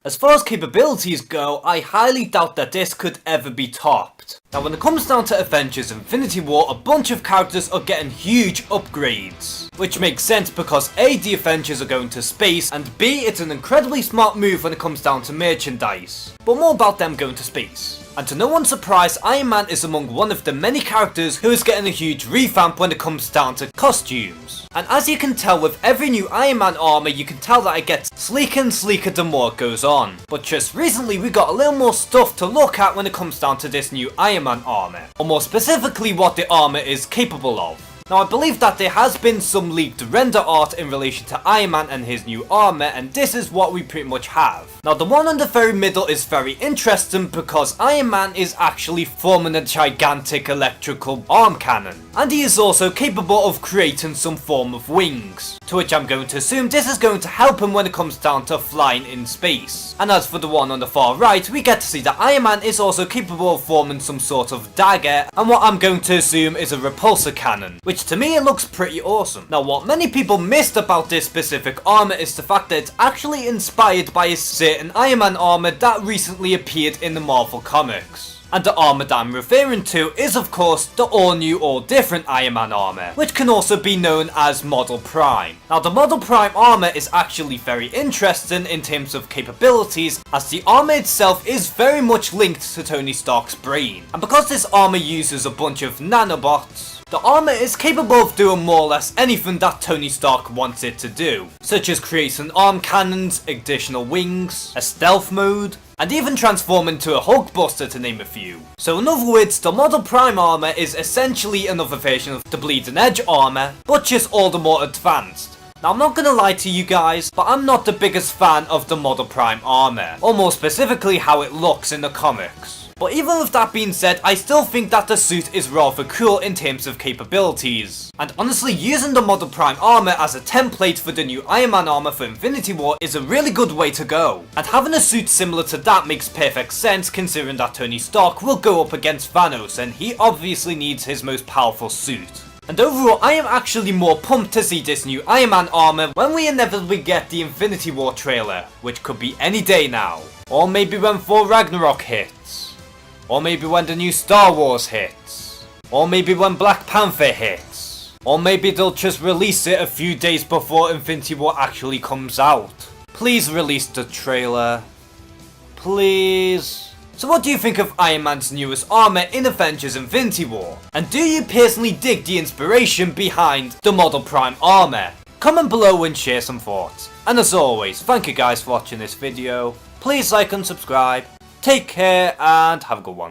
As far as capabilities go, I highly doubt that this could ever be topped. Now when it comes down to Avengers Infinity War, a bunch of characters are getting huge upgrades. Which makes sense because A, the Avengers are going to space, and B, it's an incredibly smart move when it comes down to merchandise. But more about them going to space. And to no one's surprise, Iron Man is among one of the many characters who is getting a huge revamp when it comes down to costumes. And as you can tell with every new Iron Man armor, you can tell that it gets sleeker and sleeker the more it goes on. But just recently we got a little more stuff to look at when it comes down to this new Iron Man armor. Or more specifically what the armor is capable of. Now I believe that there has been some leaked render art in relation to Iron Man and his new armor, and this is what we pretty much have. Now the one in the very middle is very interesting because Iron Man is actually forming a gigantic electrical arm cannon. And he is also capable of creating some form of wings. To which I'm going to assume this is going to help him when it comes down to flying in space. And as for the one on the far right, we get to see that Iron Man is also capable of forming some sort of dagger, and what I'm going to assume is a repulsor cannon. Which to me it looks pretty awesome. Now what many people missed about this specific armor is the fact that it's actually inspired by a certain Iron Man armor that recently appeared in the Marvel comics. And the armor that I'm referring to is of course the all new all different Iron Man armor, which can also be known as Model Prime. Now the Model Prime armor is actually very interesting in terms of capabilities, as the armor itself is very much linked to Tony Stark's brain. And because this armor uses a bunch of nanobots, the armor is capable of doing more or less anything that Tony Stark wants it to do, such as creating arm cannons, additional wings, a stealth mode, and even transform into a Hulkbuster to name a few. So in other words, the Model Prime armor is essentially another version of the Bleeding Edge armor, but just all the more advanced. Now I'm not gonna lie to you guys, but I'm not the biggest fan of the Model Prime armor, or more specifically how it looks in the comics. But even with that being said, I still think that the suit is rather cool in terms of capabilities. And honestly, using the Model Prime armor as a template for the new Iron Man armor for Infinity War is a really good way to go. And having a suit similar to that makes perfect sense considering that Tony Stark will go up against Thanos, and he obviously needs his most powerful suit. And overall, I am actually more pumped to see this new Iron Man armor when we inevitably get the Infinity War trailer, which could be any day now. Or maybe when Thor Ragnarok hits. Or maybe when the new Star Wars hits. Or maybe when Black Panther hits. Or maybe they'll just release it a few days before Infinity War actually comes out. Please release the trailer. Please. So what do you think of Iron Man's newest armor in Avengers Infinity War? And do you personally dig the inspiration behind the Model Prime armor? Comment below and share some thoughts. And as always, thank you guys for watching this video. Please like and subscribe. Take care and have a good one.